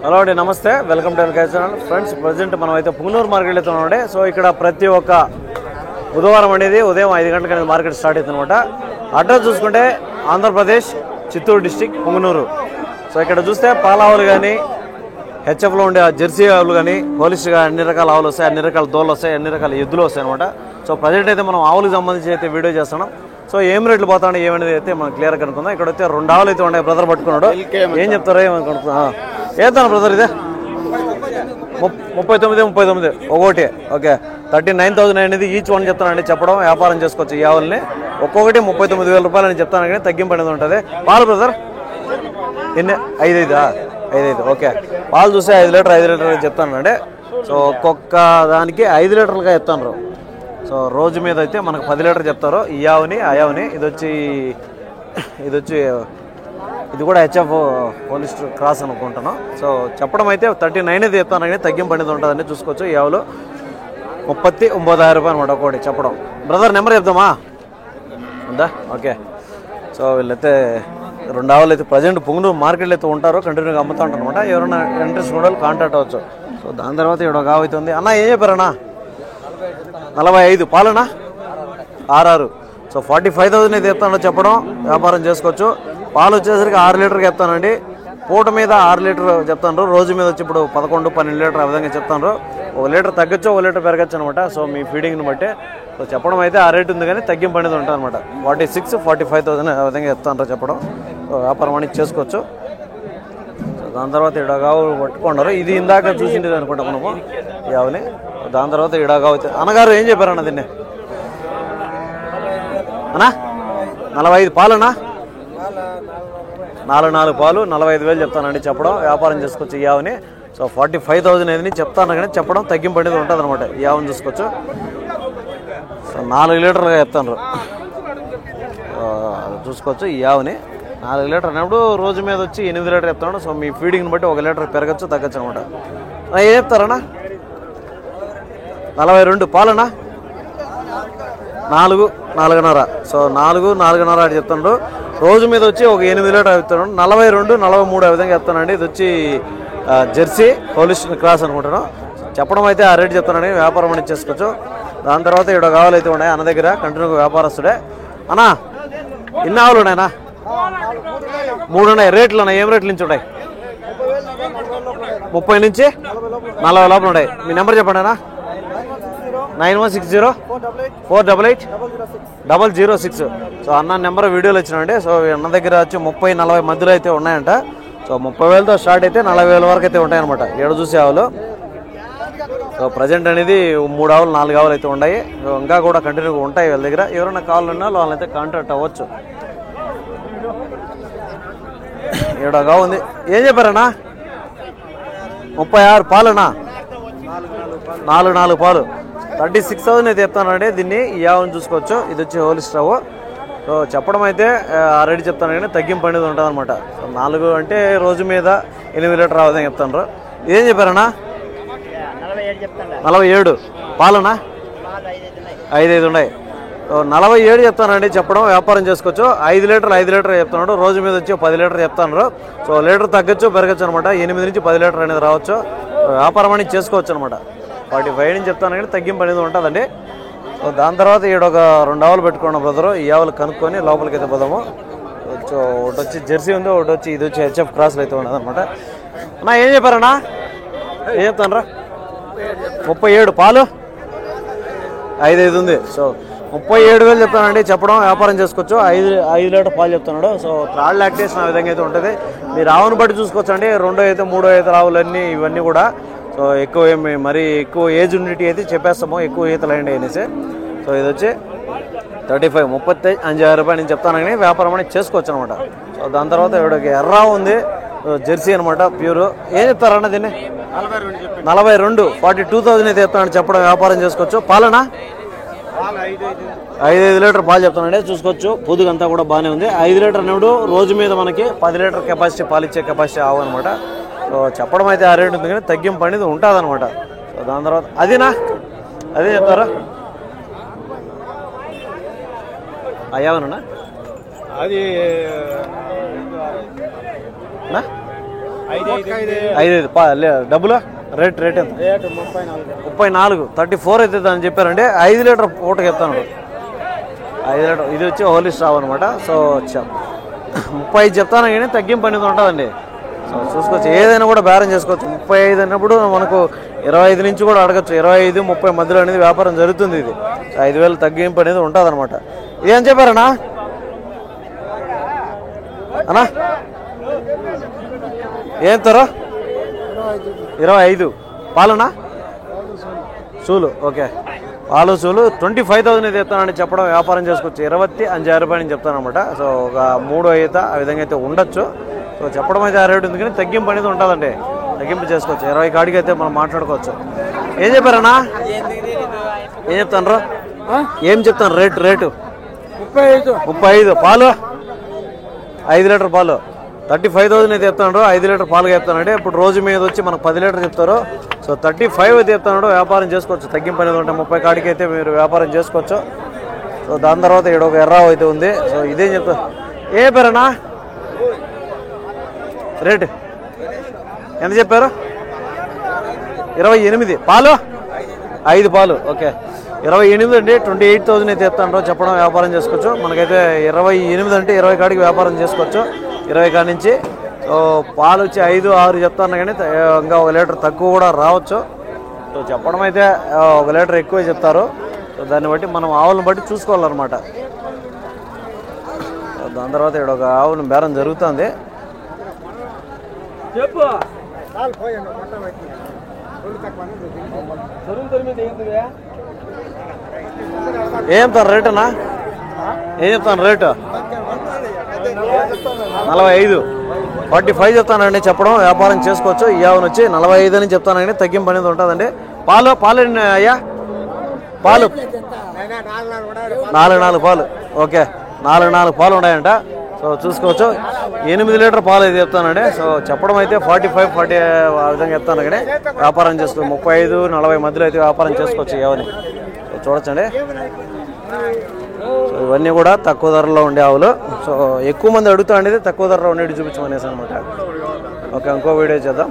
Hello అండి, నమస్తే, welcome to NK channel. Friends, present మనం అయితే పుంగనూరు మార్కెట్ అయితే ఉన్నామండి. సో ఇక్కడ ప్రతి ఒక్క బుధవారం అనేది ఉదయం 5 గంటలకు అనేది మార్కెట్ స్టార్ట్ అవుతుంది అనమాట. అడ్రస్ చూసుకుంటే ఆంధ్రప్రదేశ్ చిత్తూరు డిస్టిక్ పుంగనూరు. సో ఇక్కడ చూస్తే పాల ఆవులు కానీ, హెచ్ఎఫ్లో ఉండే జెర్సీ ఆవులు కానీ, పోలిస్గా అన్ని రకాల ఆవులు వస్తాయి, అన్ని రకాల దోళ్ళు వస్తాయి, అన్ని రకాల ఎద్దులు వస్తాయి అనమాట. సో ప్రజెంట్ అయితే మనం ఆవులకు సంబంధించి అయితే వీడియో చేస్తున్నాం. సో ఏం రేట్లు పోతాయి ఏమనేది అయితే మనం క్లియర్గా కనుక్కుందాం. ఇక్కడ అయితే 2 ఆవులు అయితే ఉన్నాయి. బ్రదర్ పట్టుకున్నాడు, ఏం చెప్తారో ఏమనుకుంటున్నా. ఏతాను బ్రదర్ ఇది 39 ఒకటి. ఓకే, 39,000 అనేది ఈచ్ వన్ చెప్తానండి. చెప్పడం వ్యాపారం చేసుకోవచ్చు. ఈ ఆవుల్ని ఒక్కొక్కటి 39,000 రూపాయలు అని చెప్తాను, కానీ తగ్గింపు అనేది ఉంటుంది. పాలు బ్రదర్ ఎన్ని? 5. ఓకే, పాలు చూస్తే 5 లీటర్ చెప్తానండి. సో ఒక్కొక్క దానికి 5 లీటర్లుగా చెప్తాను. సో రోజు మీద అయితే మనకు 10 లీటర్ చెప్తారు. ఈ ఆవుని ఆ ఆవుని ఇది వచ్చి ఇది కూడా హెచ్ఎఫ్ పోలిస్ క్రాస్ అనుకుంటున్నాం. సో చెప్పడం అయితే 39 అయితే చెప్తాను, కానీ తగ్గింపు అనేది ఉంటుందని చూసుకోవచ్చు. ఈ ఆవులు 39,000 రూపాయలు అనమాట ఒకటి చెప్పడం. బ్రదర్ నెంబర్ చెప్దామా ఉందా? ఓకే, సో వీళ్ళైతే 2 ఆవులు అయితే ప్రజెంట్ పుంగనూరు మార్కెట్లో అయితే ఉంటారు, కంటిన్యూగా అమ్ముతూ ఉంటారు అనమాట. ఎవరైనా ఇంట్రెస్ట్ కూడా కాంటాక్ట్ అవ్వచ్చు. సో దాని తర్వాత ఇక్కడ ఒక ఆవు అయితే ఉంది. అన్న ఏం చెప్పారన్నా? 45 పాలనా 6. సో 45,000 అయితే చెప్తాను చెప్పడం, వ్యాపారం చేసుకోవచ్చు. పాలు వచ్చేసరికి 6 లీటర్కి చెప్తానండి. పూట మీద 6 లీటర్ చెప్తాను, రోజు మీద వచ్చి ఇప్పుడు 11-12 లీటర్ ఆ విధంగా చెప్తాను. 1 లీటర్ తగ్గచ్చు, 1 లీటర్ పెరగచ్చు అనమాట. సో మీ ఫీడింగ్ని బట్టి సో చెప్పడం అయితే ఆ రేటు ఉంది, కానీ తగ్గింపు అనేది ఉంటుంది అనమాట. 46-45,000 ఆ విధంగా చెప్తాను చెప్పడం. సో వ్యాపారం అనేది చేసుకోవచ్చు. సో దాని తర్వాత ఇడగావు పట్టుకున్నారు. ఇది ఇందాక చూసిండేది అనుకుంటా మనము ఈ ఆవుని. దాని తర్వాత ఇడగావు అయితే అన్నగారు ఏం చెప్పారన్న దీన్ని? అన్నా 45 పాలనా 4 పాలు 45,000 చెప్తానండి చెప్పడం, వ్యాపారం చేసుకోవచ్చు ఈ ఆవుని. సో 45,000 అనేది చెప్తాను, కానీ చెప్పడం తగ్గింపు అనేది ఉంటుంది అనమాట. ఈ ఆవుని చూసుకోవచ్చు. సో 4 లీటర్లుగా చెప్తాను చూసుకోవచ్చు. ఈ ఆవుని 4 లీటర్ అన్నప్పుడు రోజు మీద వచ్చి 8 లీటర్ చెప్తాను. సో మీ ఫీడింగ్ని బట్టి 1 లీటర్ పెరగచ్చు, తగ్గచ్చు అనమాట. ఏం చెప్తారన్నా? 42 పాలనా 4-4.5. సో 4-4.5 అని చెప్తాను. రోజు మీద వచ్చి ఒక 8 లీటర్ చెప్తాను. 42-43 ఆ విధంగా చెప్తానండి. ఇది వచ్చి జెర్సీ పోలిస్ క్రాస్ అనుకుంటాను. చెప్పడం అయితే ఆ రేటు చెప్తానండి, వ్యాపారం అనేది చేసుకోవచ్చు. దాని తర్వాత ఇక్కడ కావాలైతే ఉన్నాయి అన్న దగ్గర, కంటిన్యూగా వ్యాపారస్తుడే. అన్నా ఎన్ని ఆవులు ఉన్నాయన్నా? 3 ఉన్నాయి. రేట్లు ఉన్నాయి, ఏం రేట్ల నుంచి ఉన్నాయి? 30 నుంచి 40 లోపల ఉన్నాయి. మీ నెంబర్ చెప్పండి అన్నా. 9160-488-0006. సో అన్న నెంబర్ వీడియోలో ఇచ్చినండి. సో అన్న దగ్గర వచ్చి 30-40 మధ్యలో అయితే ఉన్నాయంట. సో 30,000తో స్టార్ట్ అయితే 40,000 వరకు అయితే ఉంటాయన్నమాట. 7 చూసే ఆవులు. సో ప్రజెంట్ అనేది 3 ఆవులు 4 ఆవులు అయితే ఉన్నాయి. ఇంకా కూడా కంటిన్యూగా ఉంటాయి వీళ్ళ దగ్గర. ఎవరైనా కావాలన్నా వాళ్ళైతే కాంటాక్ట్ అవ్వచ్చు. 7 ఆవు ఉంది. ఏం చెప్పారన్నా? 36 పాలనా 4 పాలు 36,000 అయితే చెప్తానండి. దీన్ని ఈ ఆవుని చూసుకోవచ్చు. ఇది వచ్చి హోలీ స్టవ్. సో చెప్పడం అయితే ఆ రేటు చెప్తాను, కానీ తగ్గింపు అనేది ఉంటుంది అనమాట. సో 4 అంటే రోజు మీద 8 లీటర్ ఆవుదని చెప్తాను. ఇదేం చెప్పారన్నా? 47 పాలనా 5 ఉన్నాయి. సో 47 చెప్తానండి చెప్పడం, వ్యాపారం చేసుకోవచ్చు. 5 లీటర్ చెప్తున్నాడు. రోజు మీద వచ్చి 10 లీటర్ చెప్తాను. సో లీటర్ తగ్గచ్చు, పెరగచ్చు అనమాట. 8 నుంచి 10 లీటర్ అనేది రావచ్చు. వ్యాపారం అనేది చేసుకోవచ్చు అనమాట. 45 నుంచి చెప్తాను, కానీ తగ్గింపు అనేది ఉంటుందండి. సో దాని తర్వాత ఈడ ఒక 2 ఆవులు పెట్టుకున్నాం బ్రదరు. ఈ ఆవులు కనుక్కొని లోపలికి అయితే పోదాము. ఒకటి వచ్చి జెర్సీ ఉంది, ఒకటి వచ్చి ఇది వచ్చి హెచ్ఎఫ్ క్రాస్లో అయితే ఉన్నది అనమాట. అన్నా ఏం చెప్పారన్నా? ఏం చెప్తానరా? 37 పాలు 5 ఉంది. సో 37,000 చెప్తానండి చెప్పడం, వ్యాపారం చేసుకోవచ్చు. 5 లీటర్ పాలు చెప్తున్నాడు. సో థర్డ్ లాక్టేషన్ ఆ విధంగా అయితే ఉంటుంది. మీరు ఆవును బట్టి చూసుకోవచ్చు అండి. 2 అయితే 3 అయితే ఆవులన్నీ ఇవన్నీ కూడా. సో ఎక్కువ ఏమి మరీ ఎక్కువ ఏజ్ యూనిటీ అయితే చెప్పేస్తాము, ఎక్కువ ఈతలు అయ్యండి అనేసి. సో ఇది వచ్చి 35,000 రూపాయలు నేను చెప్తాను, కానీ వ్యాపారం అనేది చేసుకోవచ్చు అనమాట. సో దాని తర్వాత ఇక్కడికి ఎర్రా ఉంది, జెర్సీ అనమాట, ప్యూర్. ఏం చెప్తారన్న దీన్ని? 42 42,000 అయితే చెప్తాను చెప్పడం, వ్యాపారం చేసుకోవచ్చు. పాలనా 5 లీటర్ పాలు చెప్తానండి, చూసుకోవచ్చు. పొదుగంతా కూడా బాగానే ఉంది. 5 లీటర్ అన్నప్పుడు రోజు మీద మనకి 10 లీటర్ కెపాసిటీ పాలిచ్చే కెపాసిటీ ఆవు అనమాట. సో చెప్పడం అయితే ఆ రేటు ఉంది, కానీ తగ్గింపు అనేది ఉంటుంది అనమాట. సో దాని తర్వాత అదేనా అదే చెప్తారా? అయ్యావనా? అది 5 డబ్బులు రేట్ ఎంత 34 34 అవుతుంది అని చెప్పారండి. 5 లీటర్ పూటకి చెప్తాను. 5 లీటర్ ఇది వచ్చి హోలీ స్టావ్ అనమాట. సో 35 చెప్తాను కానీ తగ్గింపు అనేది ఉంటుందండి. సో చూసుకోవచ్చు, ఏదైనా కూడా బేరం చేసుకోవచ్చు. 35 అన్నప్పుడు మనకు 25 నుంచి కూడా అడగచ్చు. 25, 30 మధ్యలో అనేది వ్యాపారం జరుగుతుంది. ఇది 5,000 తగ్గింపు అనేది ఉంటుంది అనమాట. ఇదేం చెప్పారన్నా అన్నా? ఏం తర 25 పాలనా సూలు. ఓకే, పాలు సూలు 25,000 చెప్తానని చెప్పడం వ్యాపారం చేసుకోవచ్చు. 25,000 రూపాయలు చెప్తాను అనమాట. సో ఒక 3 అయితే ఆ విధంగా అయితే ఉండొచ్చు. సో చెప్పడం అయితే ఆ రేటు ఉంది కానీ తగ్గింపు అనేది ఉంటుందండి. తగ్గింపు చేసుకోవచ్చు. 20 కాడికి అయితే మనం మాట్లాడుకోవచ్చు. ఏం చెప్పారన్నా? ఏం చెప్తాను ఏం చెప్తాను రేటు 35. పాలు 5 లీటర్ పాలు 35,000 అయితే చెప్తాడు. 5 లీటర్ పాలుగా చెప్తానండి. ఇప్పుడు రోజు మీద వచ్చి మనకు 10 లీటర్ చెప్తారు. సో 35 అయితే చెప్తాడు. వ్యాపారం చేసుకోవచ్చు. తగ్గింపు అనేది ఉంటే 30 కాడికి అయితే మీరు వ్యాపారం చేసుకోవచ్చు. సో దాని తర్వాత ఇక్కడ ఒక ఎర్ర అయితే ఉంది. సో ఇదేం చెప్తా? ఏ పేరన్నా? రేటు ఎంత చెప్పారు? 28 పాలు 5 పాలు. ఓకే, 28 అండి. 28,000 అయితే చెప్తాను. చెప్పడం వ్యాపారం చేసుకోవచ్చు. మనకైతే 28 అంటే 20 కాడికి వ్యాపారం చేసుకోవచ్చు. 20 కాడి నుంచి. సో పాలు వచ్చి 5, 6 చెప్తాను కానీ ఇంకా 1 లీటర్ తక్కువ కూడా రావచ్చు. సో చెప్పడం అయితే 1 లీటర్ ఎక్కువ చెప్తారు. సో దాన్ని బట్టి మనం ఆవులను బట్టి చూసుకోవాలన్నమాట. దాని తర్వాత ఇక్కడ ఒక ఆవును బేరం జరుగుతుంది. ఏం చెప్తాను రేటునా? ఏం చెప్తాను రేటు? 45, 45 చెప్తానండి. చెప్పడం వ్యాపారం చేసుకోవచ్చు. ఈ ఆవును వచ్చి 45 అని చెప్తానండి. తగ్గింపు అనేది ఉంటుందండి. పాలు అయ్యా పాలు 4 పాలు. ఓకే, 4 పాలు ఉన్నాయంట. సో చూసుకోవచ్చు. 8 లీటర్ పాలు అయితే చెప్తానండి. సో చెప్పడం అయితే 45, 40 ఆ విధంగా చెప్తాను కానీ వ్యాపారం చేసుకోవచ్చు. 35, 40 మధ్యలో అయితే వ్యాపారం చేసుకోవచ్చు. ఏవని చూడొచ్చండి. సో ఇవన్నీ కూడా తక్కువ ధరలో ఉండే ఆవులు. సో ఎక్కువ మంది అడుగుతా ఉండేది తక్కువ ధరలో ఉండేది చూపించమనేసి అనమాట. ఓకే, ఇంకో వీడియో చేద్దాం.